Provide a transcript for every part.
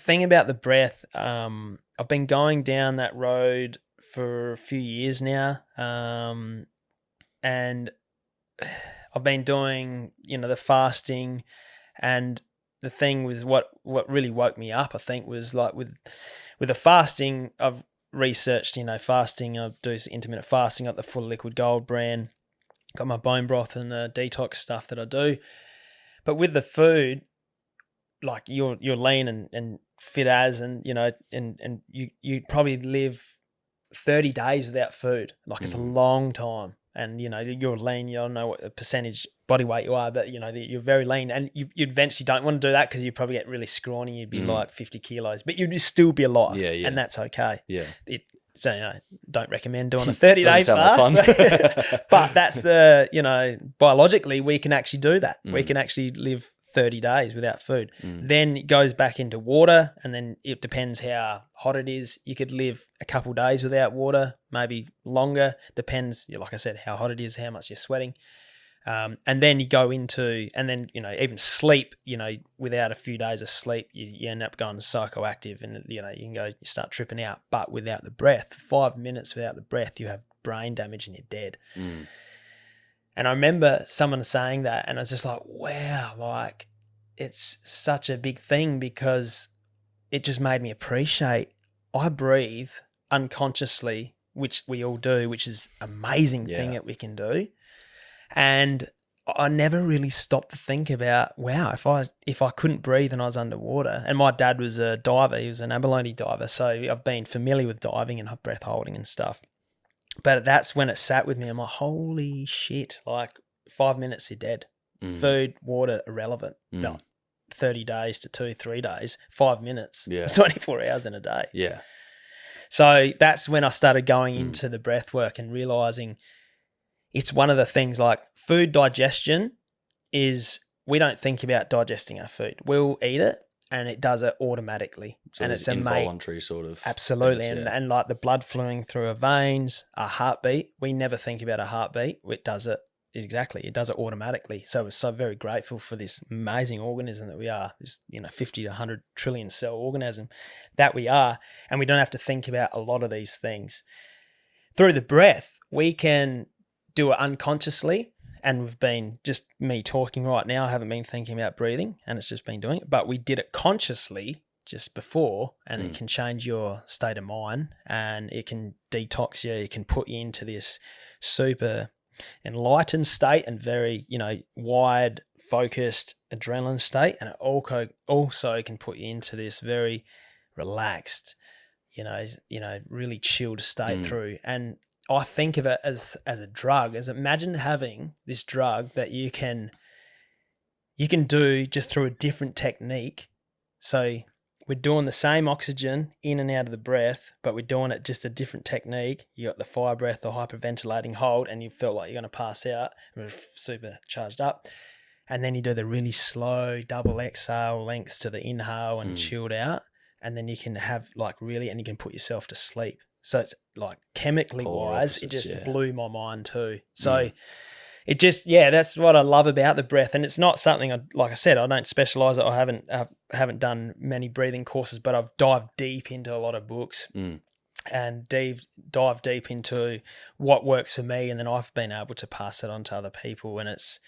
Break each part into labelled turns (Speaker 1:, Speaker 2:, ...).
Speaker 1: thing about the breath, I've been going down that road for a few years now, and I've been doing, the fasting, and the thing was what really woke me up, I think, was like with the fasting, I've researched, fasting. I do intermittent fasting, got the Full Liquid Gold brand, got my bone broth and the detox stuff that I do. But with the food, like you're lean and fit as, and and you probably live 30 days without food. Like it's a long time. And, you're lean, you don't know what percentage body weight you are, but, you're very lean. And you eventually don't want to do that because you probably get really scrawny. You'd be like 50 kilos, but you'd still be alive.
Speaker 2: Yeah, yeah.
Speaker 1: And that's okay.
Speaker 2: Yeah.
Speaker 1: So, don't recommend doing a 30-day fast.
Speaker 2: Like fun.
Speaker 1: But that's biologically, we can actually do that. We can actually live 30 days without food. Then it goes back into water, and then it depends how hot it is. You could live a couple of days without water, maybe longer. Depends, like I said, how hot it is, how much you're sweating. And then you go into, and then, even sleep, without a few days of sleep, you end up going psychoactive, and, you can start tripping out. But without the breath, 5 minutes without the breath, you have brain damage and you're dead. And I remember someone saying that, and I was just like, wow, like it's such a big thing, because it just made me appreciate I breathe unconsciously, which we all do, which is an amazing thing that we can do. And I never really stopped to think about, wow, if I couldn't breathe and I was underwater. And my dad was a diver, he was an abalone diver, so I've been familiar with diving and breath holding and stuff. But that's when it sat with me. I'm like, holy shit, like 5 minutes, you're dead. Food, water, irrelevant. No, 30 days to 2-3 days, 5 minutes.
Speaker 2: Yeah.
Speaker 1: It's 24 hours in a day.
Speaker 2: Yeah.
Speaker 1: So that's when I started going into the breath work and realizing it's one of the things, like food digestion is, we don't think about digesting our food. We'll eat it and it does it automatically.
Speaker 2: So
Speaker 1: and
Speaker 2: it's involuntary sort of.
Speaker 1: Absolutely.
Speaker 2: Things,
Speaker 1: and like the blood flowing through our veins, our heartbeat, we never think about a heartbeat. It does it automatically. So we're so very grateful for this amazing organism that we are, this 50 to 100 trillion cell organism that we are, and we don't have to think about a lot of these things. Through the breath, we can do it unconsciously, and we've been, just me talking right now, I haven't been thinking about breathing, and it's just been doing it, but we did it consciously just before, and it can change your state of mind, and it can detox you, it can put you into this super enlightened state and very, wide focused adrenaline state, and it also can put you into this very relaxed, really chilled state through. And I think of it as a drug, as imagine having this drug that you can do just through a different technique. So we're doing the same oxygen in and out of the breath, but we're doing it just a different technique. You got the fire breath, the hyperventilating hold, and you feel like you're going to pass out. We're super charged up. And then you do the really slow double exhale lengths to the inhale and chilled out. And then you can have and you can put yourself to sleep. So it's like chemically wise, it just blew my mind too. So it just, that's what I love about the breath. And it's not something, like I said, I don't specialize it. I haven't done many breathing courses, but I've dived deep into a lot of books and dive deep into what works for me. And then I've been able to pass it on to other people. And it's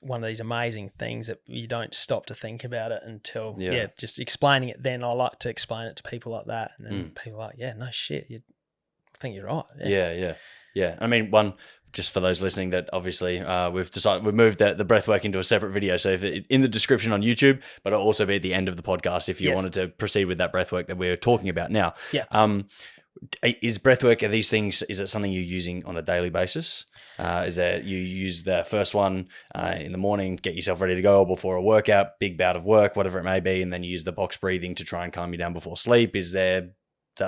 Speaker 1: one of these amazing things that you don't stop to think about it until, just explaining it. Then I like to explain it to people like that. And then people are like, yeah, no shit. I think you're right.
Speaker 2: Yeah. I mean, just for those listening, that obviously we've moved the breathwork into a separate video. So if in the description on YouTube, but it'll also be at the end of the podcast if you wanted to proceed with that breathwork that we're talking about now.
Speaker 1: Yeah.
Speaker 2: Is breathwork, are these things, is it something you're using on a daily basis? Is there, you use the first one in the morning, get yourself ready to go, or before a workout, big bout of work, whatever it may be, and then you use the box breathing to try and calm you down before sleep? Is that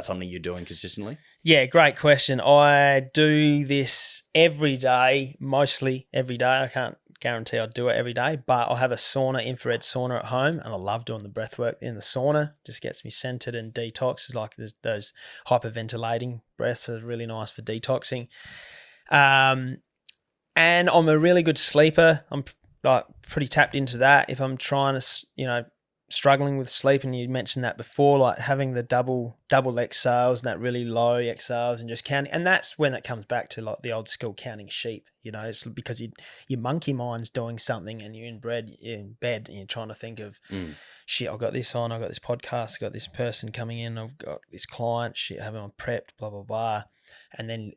Speaker 2: something you're doing consistently?
Speaker 1: Yeah, great question. I do this every day, mostly every day. I can't guarantee I'll do it every day, but I'll have a infrared sauna at home, and I love doing the breath work in the sauna. Just gets me centered and detox. It's like those hyperventilating breaths are really nice for detoxing. And I'm a really good sleeper. I'm pretty tapped into that. If I'm trying to, struggling with sleep, and you mentioned that before, like having the double exhales and that really low exhales and just counting, and that's when it comes back to like the old school counting sheep. It's because your monkey mind's doing something, and you're in bed and you're trying to think of shit. I've got this on. I've got this podcast. I've got this person coming in. I've got this client. Shit, I haven't prepped. Blah blah blah. And then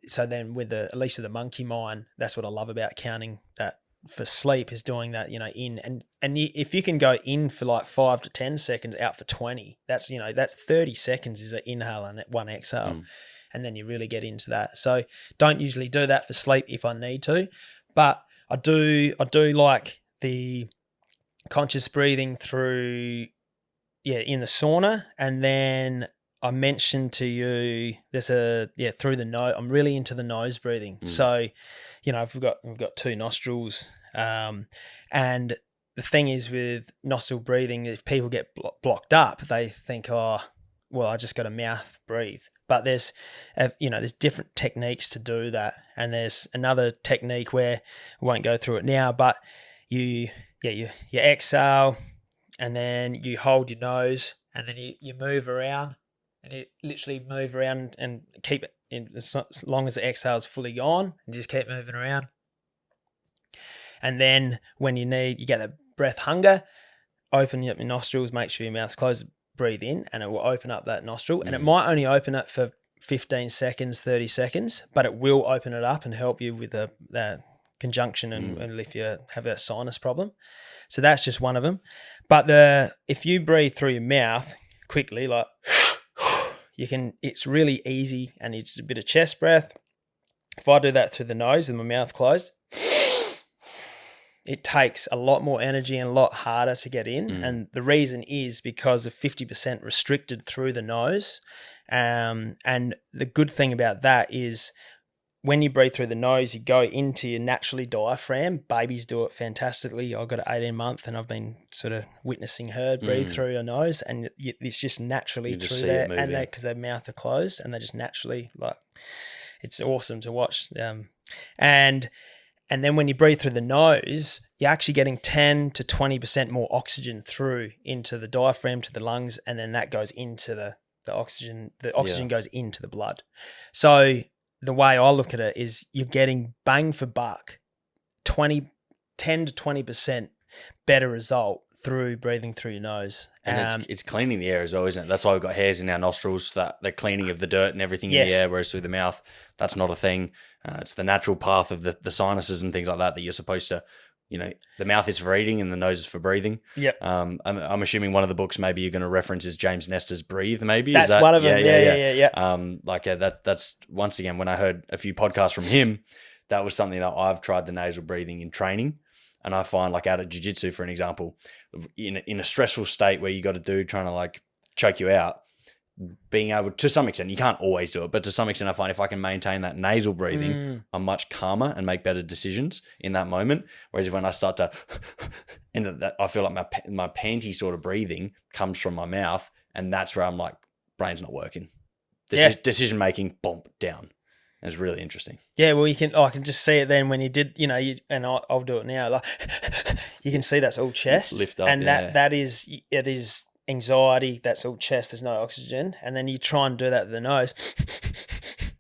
Speaker 1: with at least with the monkey mind, that's what I love about counting that for sleep, is doing that, in and if you can go in for like 5 to 10 seconds, out for 20, that's 30 seconds is an inhale and one exhale. And then you really get into that. So don't usually do that for sleep if I need to, but I do like the conscious breathing through in the sauna. And then I mentioned to you there's through the nose. I'm really into the nose breathing. So we've got two nostrils, and the thing is with nostril breathing, if people get blocked up, they think, oh, well, I just got to mouth breathe. But there's different techniques to do that, and there's another technique where I won't go through it now, but you exhale, and then you hold your nose, and then you move around. And you literally move around and keep it in as long as the exhale is fully gone, and just keep moving around. And then when you get that breath hunger, open up your nostrils, make sure your mouth's closed, breathe in, and it will open up that nostril. And it might only open it for 15 seconds, 30 seconds, but it will open it up and help you with the conjunction and if you have a sinus problem. So that's just one of them. But if you breathe through your mouth quickly, like it's really easy, and it's a bit of chest breath. If I do that through the nose with my mouth closed, it takes a lot more energy and a lot harder to get in. And the reason is because of 50% restricted through the nose. And the good thing about that is when you breathe through the nose, you go into your naturally diaphragm. Babies do it fantastically. I've got an 18-month, and I've been sort of witnessing her breathe through her nose, and it's just naturally through there, and because their mouth are closed, and they just naturally, like, it's awesome to watch. And then when you breathe through the nose, you're actually getting 10 to 20% more oxygen through into the diaphragm to the lungs, and then that goes into the oxygen. The oxygen goes into the blood. So the way I look at it is you're getting bang for buck, 10 to 20% better result through breathing through your nose.
Speaker 2: And it's cleaning the air as well, isn't it? That's why we've got hairs in our nostrils, that the cleaning of the dirt and everything in the air, whereas through the mouth, that's not a thing. It's the natural path of the sinuses and things like that you're supposed to, the mouth is for eating and the nose is for breathing.
Speaker 1: Yep.
Speaker 2: I'm assuming one of the books maybe you're going to reference is James Nestor's Breathe, maybe?
Speaker 1: That's one of them. Yeah.
Speaker 2: That's once again, when I heard a few podcasts from him, that was something that I've tried the nasal breathing in training. And I find, like out of jiu-jitsu, for an example, in a stressful state where you got trying to like choke you out, being able to some extent, you can't always do it, but to some extent I find if I can maintain that nasal breathing, I'm much calmer and make better decisions in that moment. Whereas when I start to, I feel like my panty sort of breathing comes from my mouth, and that's where I'm like, brain's not working. Decision making, boom, down. It's really interesting.
Speaker 1: Yeah, well, I can just see it then when you did, and I'll do it now. Like, you can see that's all chest,
Speaker 2: lift up,
Speaker 1: and it is anxiety. That's all chest. There's no oxygen, and then you try and do that with the nose.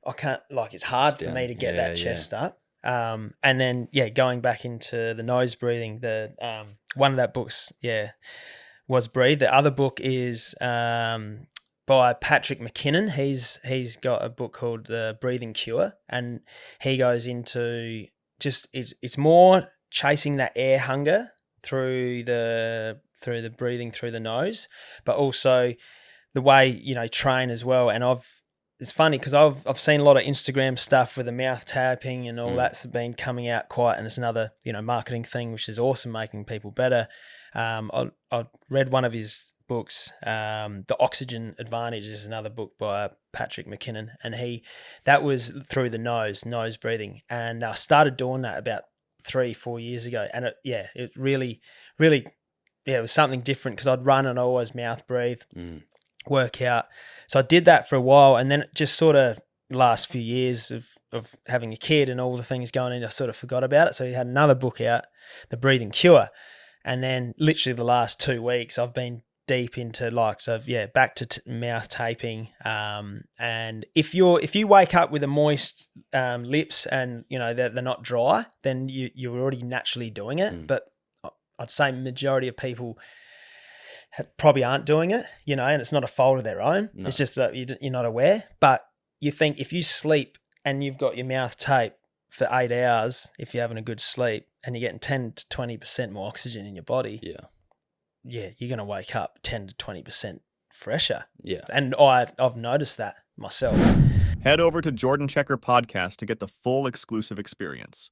Speaker 1: I can't. Like, it's hard for me to get that chest up. And then going back into the nose breathing. The one of that books, was Breathe. The other book is by Patrick McKinnon. He's got a book called The Breathing Cure, and he goes into just it's more chasing that air hunger through the breathing through the nose, but also the way train as well. And it's funny because I've seen a lot of Instagram stuff with the mouth tapping and all that's been coming out quite, and it's another marketing thing which is awesome, making people better. I read one of his books, The Oxygen Advantage is another book by Patrick McKinnon, and that was through the nose breathing, and I started doing that about 3-4 years ago, and it really it was something different because I'd run and I always mouth breathe, work out. So I did that for a while, and then it just sort of last few years of having a kid and all the things going in, I sort of forgot about it. So he had another book out, The Breathing Cure. And then literally the last 2 weeks I've been deep into back to mouth taping. And if you wake up with a moist lips and they're not dry, then you're already naturally doing it. But I'd say majority of people probably aren't doing it, and it's not a fault of their own. No. It's just that you're not aware. But you think if you sleep and you've got your mouth taped for 8 hours, if you're having a good sleep and you're getting 10 to 20% more oxygen in your body, you're going to wake up 10 to 20% fresher.
Speaker 2: Yeah.
Speaker 1: And I've noticed that myself.
Speaker 3: Head over to Jordan Checker Podcast to get the full exclusive experience.